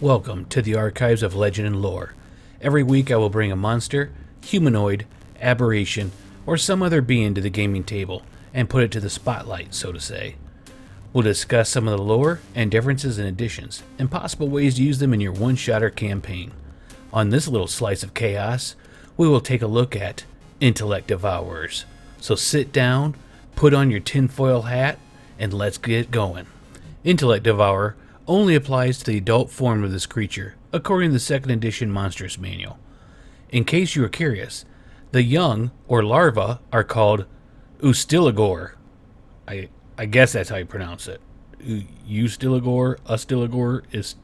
Welcome to the archives of legend and lore. Every week I will bring a monster, humanoid, aberration, or some other being to the gaming table and put it to the spotlight, so to say. We'll discuss some of the lore and differences in additions, and possible ways to use them in your one-shotter campaign. On this little slice of chaos, we will take a look at Intellect Devourers. So sit down, put on your tinfoil hat, and let's get going. Intellect Devourer only applies to the adult form of this creature, according to the 2nd edition Monstrous Manual. In case you are curious, the young, or larvae, are called Ustilagor. I guess that's how you pronounce it. Ustilagor, Ustilagor, is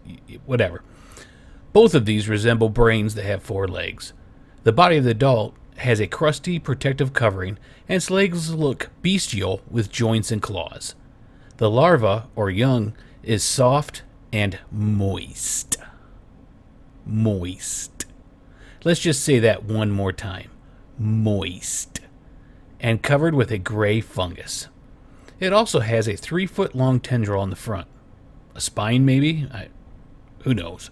whatever. Both of these resemble brains that have 4 legs. The body of the adult has a crusty protective covering, and its legs look bestial with joints and claws. The larva, or young, is soft and moist. Moist. Let's just say that one more time. Moist. And covered with a gray fungus. It also has a 3-foot-long tendril on the front. A spine, maybe? Who knows?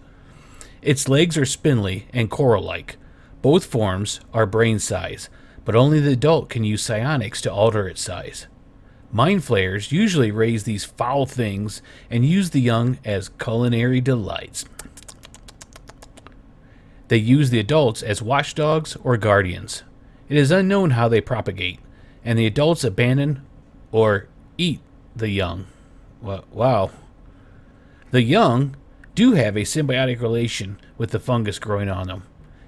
Its legs are spindly and coral-like. Both forms are brain size, but only the adult can use psionics to alter its size. Mind flayers usually raise these foul things and use the young as culinary delights. They use the adults as watchdogs or guardians. It is unknown how they propagate, and the adults abandon or eat the young. Wow. The young do have a symbiotic relation with the fungus growing on them.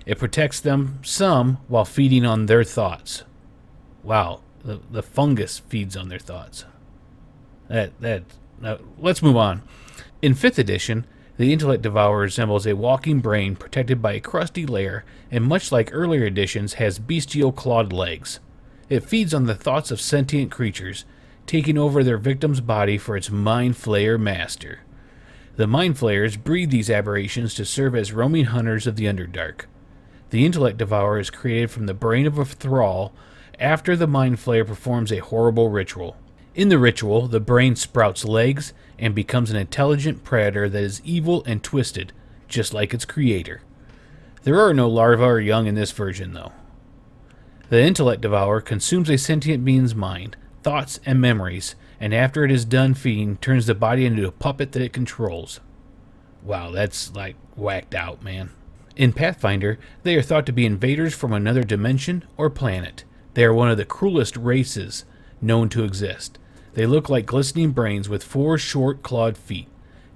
It protects them some while feeding on their thoughts. Wow. The fungus feeds on their thoughts. Now, let's move on. In 5th edition, the Intellect Devourer resembles a walking brain protected by a crusty layer, and much like earlier editions, has bestial clawed legs. It feeds on the thoughts of sentient creatures, taking over their victim's body for its mind flayer master. The mind flayers breed these aberrations to serve as roaming hunters of the Underdark. The Intellect Devourer is created from the brain of a thrall after the mind flayer performs a horrible ritual. In the ritual, the brain sprouts legs and becomes an intelligent predator that is evil and twisted, just like its creator. There are no larvae or young in this version, though. The Intellect Devourer consumes a sentient being's mind, thoughts, and memories, and after it is done feeding, turns the body into a puppet that it controls. Wow, that's like whacked out, man. In Pathfinder, they are thought to be invaders from another dimension or planet. They are one of the cruelest races known to exist. They look like glistening brains with 4 short, clawed feet.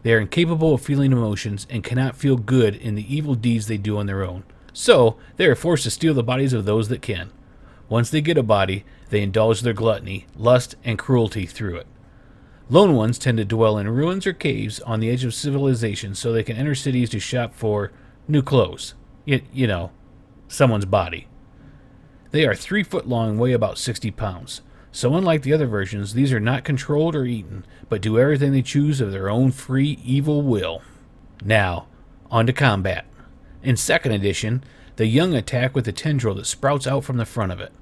They are incapable of feeling emotions and cannot feel good in the evil deeds they do on their own. So, they are forced to steal the bodies of those that can. Once they get a body, they indulge their gluttony, lust, and cruelty through it. Lone ones tend to dwell in ruins or caves on the edge of civilization so they can enter cities to shop for new clothes. You know, someone's body. They are 3 foot long and weigh about 60 pounds. So unlike the other versions, these are not controlled or eaten, but do everything they choose of their own free, evil will. Now, on to combat. In 2nd edition, the young attack with the tendril that sprouts out from the front of it.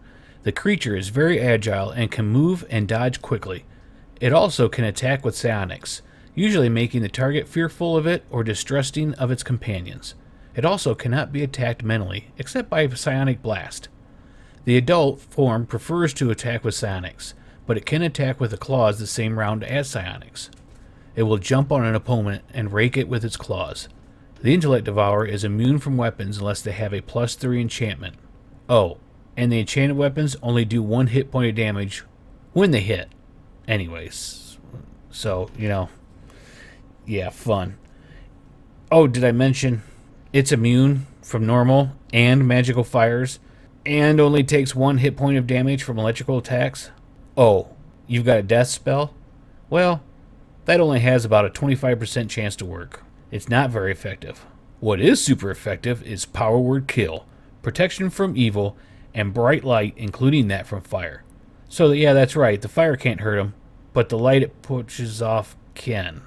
The creature is very agile and can move and dodge quickly. It also can attack with psionics, usually making the target fearful of it or distrusting of its companions. It also cannot be attacked mentally, except by a psionic blast. The adult form prefers to attack with psionics, but it can attack with the claws the same round as psionics. It will jump on an opponent and rake it with its claws. The Intellect Devourer is immune from weapons unless they have a +3 enchantment. Oh, and the enchanted weapons only do 1 hit point of damage when they hit. Anyways, so, yeah, fun. Oh, did I mention it's immune from normal and magical fires, and only takes 1 hit point of damage from electrical attacks? Oh, you've got a death spell? Well, that only has about a 25% chance to work. It's not very effective. What is super effective is Power Word Kill, protection from evil, and bright light, including that from fire. So yeah, that's right, the fire can't hurt him, but the light it pushes off can.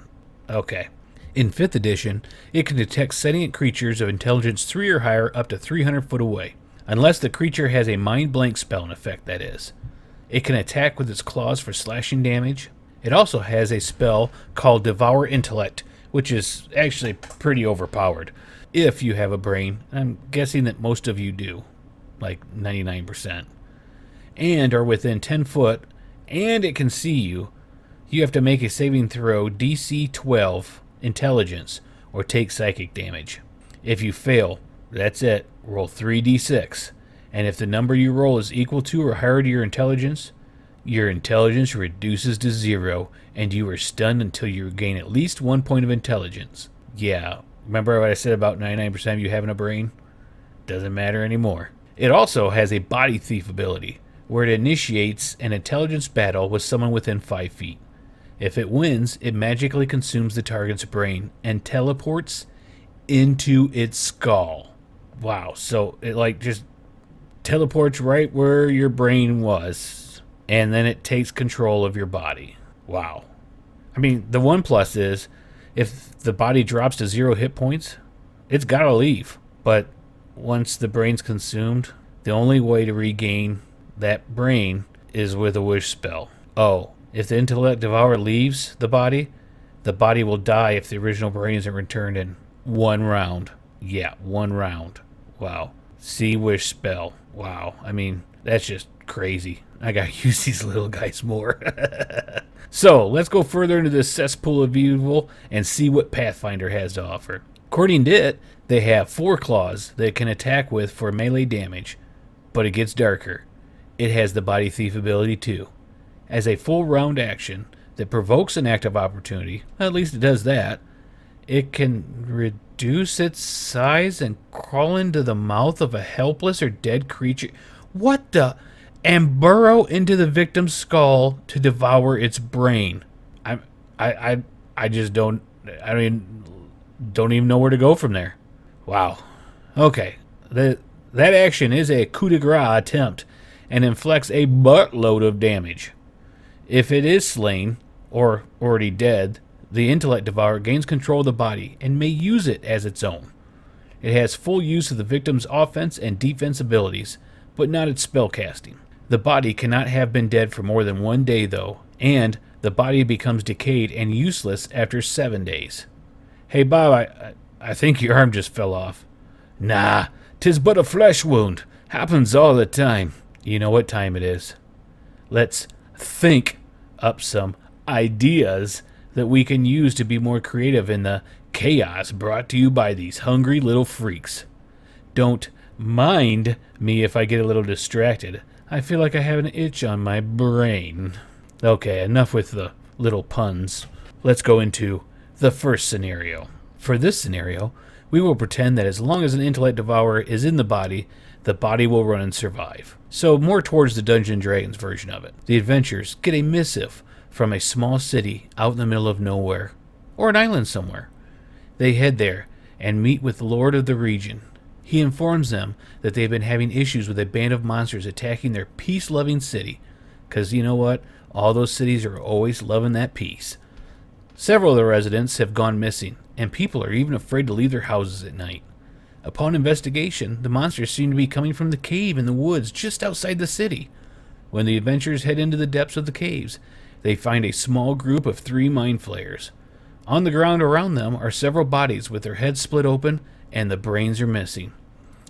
Okay. In 5th edition, it can detect sentient creatures of intelligence 3 or higher up to 300 foot away. Unless the creature has a mind blank spell in effect, that is. It can attack with its claws for slashing damage. It also has a spell called Devour Intellect, which is actually pretty overpowered if you have a brain. I'm guessing that most of you do, like 99%, and are within 10 foot, and it can see you. You have to make a saving throw DC 12 intelligence or take psychic damage. If you fail, that's it. Roll 3d6. And if the number you roll is equal to or higher to your intelligence reduces to 0, and you are stunned until you regain at least 1 point of intelligence. Yeah, remember what I said about 99% of you having a brain? Doesn't matter anymore. It also has a body thief ability, where it initiates an intelligence battle with someone within 5 feet. If it wins, it magically consumes the target's brain and teleports into its skull. Wow, so it like just teleports right where your brain was, and then it takes control of your body. Wow. I mean, the one plus is, if the body drops to 0 hit points, it's gotta leave. But once the brain's consumed, the only way to regain that brain is with a wish spell. Oh, if the Intellect Devourer leaves the body will die if the original brain isn't returned in 1 round. Yeah, 1 round. Wow. See wish spell. Wow. I mean, that's just crazy. I gotta use these little guys more. So, let's go further into this cesspool of evil and see what Pathfinder has to offer. According to it, they have 4 claws that it can attack with for melee damage, but it gets darker. It has the body thief ability too. As a full round action that provokes an act of opportunity, at least it does that, it can reduce its size and crawl into the mouth of a helpless or dead creature. What the? And burrow into the victim's skull to devour its brain. I just don't even know where to go from there. Wow. Okay. That action is a coup de grace attempt and inflicts a buttload of damage. If it is slain, or already dead, the Intellect Devourer gains control of the body and may use it as its own. It has full use of the victim's offense and defense abilities, but not its spellcasting. The body cannot have been dead for more than 1 day, though, and the body becomes decayed and useless after 7 days. Hey, Bob, I think your arm just fell off. Nah, 'tis but a flesh wound. Happens all the time. You know what time it is. Let's think up some ideas that we can use to be more creative in the chaos brought to you by these hungry little freaks. Don't mind me if I get a little distracted. I feel like I have an itch on my brain. Okay, enough with the little puns. Let's go into the first scenario. For this scenario, we will pretend that as long as an Intellect Devourer is in the body will run and survive. So more towards the Dungeons & Dragons version of it. The adventurers get a missive from a small city out in the middle of nowhere, or an island somewhere. They head there and meet with the Lord of the region. He informs them that they've been having issues with a band of monsters attacking their peace-loving city. Because you know what? All those cities are always loving that peace. Several of the residents have gone missing, and people are even afraid to leave their houses at night. Upon investigation, the monsters seem to be coming from the cave in the woods just outside the city. When the adventurers head into the depths of the caves, they find a small group of 3 mind flayers. On the ground around them are several bodies with their heads split open and the brains are missing.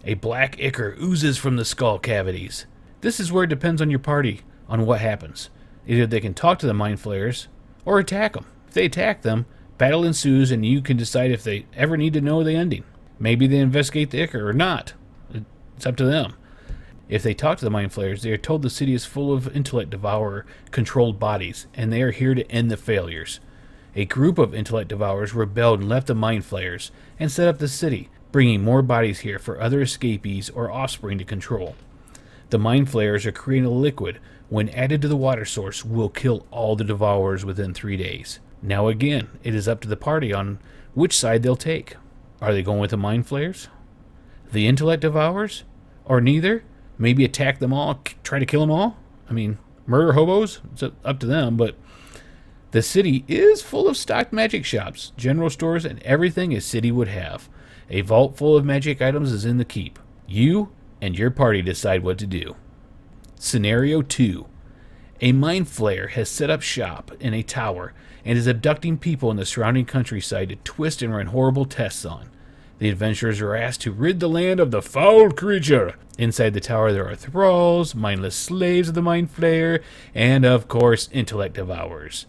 A black ichor oozes from the skull cavities. This is where it depends on your party on what happens. Either they can talk to the mind flayers or attack them. If they attack them, battle ensues and you can decide if they ever need to know the ending. Maybe they investigate the ichor or not. It's up to them. If they talk to the mind flayers, they are told the city is full of Intellect Devourer controlled bodies and they are here to end the failures. A group of Intellect Devourers rebelled and left the mind flayers and set up the city, bringing more bodies here for other escapees or offspring to control. The mind flayers are creating a liquid. When added to the water source, will kill all the Devourers within 3 days. Now again, it is up to the party on which side they'll take. Are they going with the mind flayers? The Intellect Devourers? Or neither? Maybe attack them all, try to kill them all? I mean, murder hobos? It's up to them, but the city is full of stocked magic shops, general stores, and everything a city would have. A vault full of magic items is in the keep. You and your party decide what to do. Scenario 2. A mind flayer has set up shop in a tower and is abducting people in the surrounding countryside to twist and run horrible tests on. The adventurers are asked to rid the land of the foul creature. Inside the tower there are thralls, mindless slaves of the mind flayer, and of course, intellect devourers.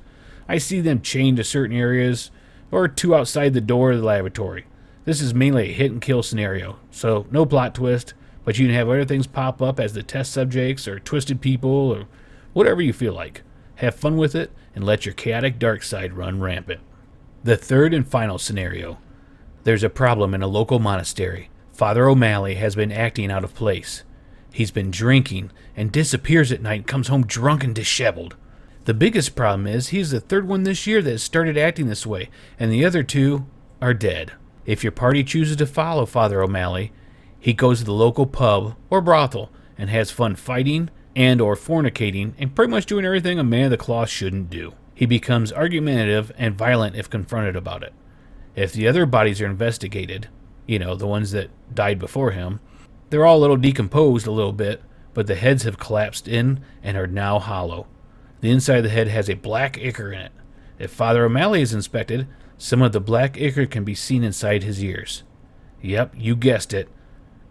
I see them chained to certain areas, or two outside the door of the laboratory. This is mainly a hit and kill scenario, so no plot twist, but you can have other things pop up as the test subjects, or twisted people, or whatever you feel like. Have fun with it, and let your chaotic dark side run rampant. The third and final scenario. There's a problem in a local monastery. Father O'Malley has been acting out of place. He's been drinking and disappears at night and comes home drunk and disheveled. The biggest problem is he's the third one this year that has started acting this way, and the other two are dead. If your party chooses to follow Father O'Malley, he goes to the local pub or brothel and has fun fighting and or fornicating and pretty much doing everything a man of the cloth shouldn't do. He becomes argumentative and violent if confronted about it. If the other bodies are investigated, the ones that died before him, they're all a little decomposed a little bit, but the heads have collapsed in and are now hollow. The inside of the head has a black ichor in it. If Father O'Malley is inspected, some of the black ichor can be seen inside his ears. Yep, you guessed it.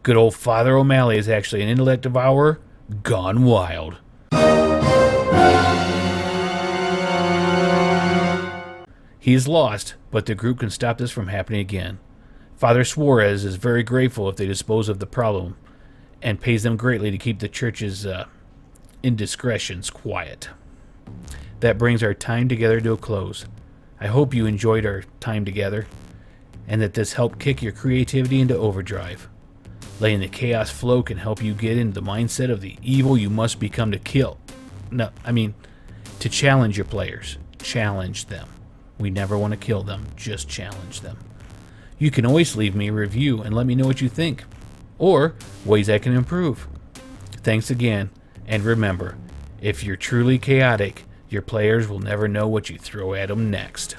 Good old Father O'Malley is actually an intellect devourer gone wild. He is lost, but the group can stop this from happening again. Father Suarez is very grateful if they dispose of the problem, and pays them greatly to keep the church's indiscretions quiet. That brings our time together to a close. I hope you enjoyed our time together, and that this helped kick your creativity into overdrive. Letting the chaos flow can help you get into the mindset of the evil you must become to to challenge your players. Challenge them. We never want to kill them, just challenge them. You can always leave me a review and let me know what you think, or ways I can improve. Thanks again, and remember, if you're truly chaotic, your players will never know what you throw at them next.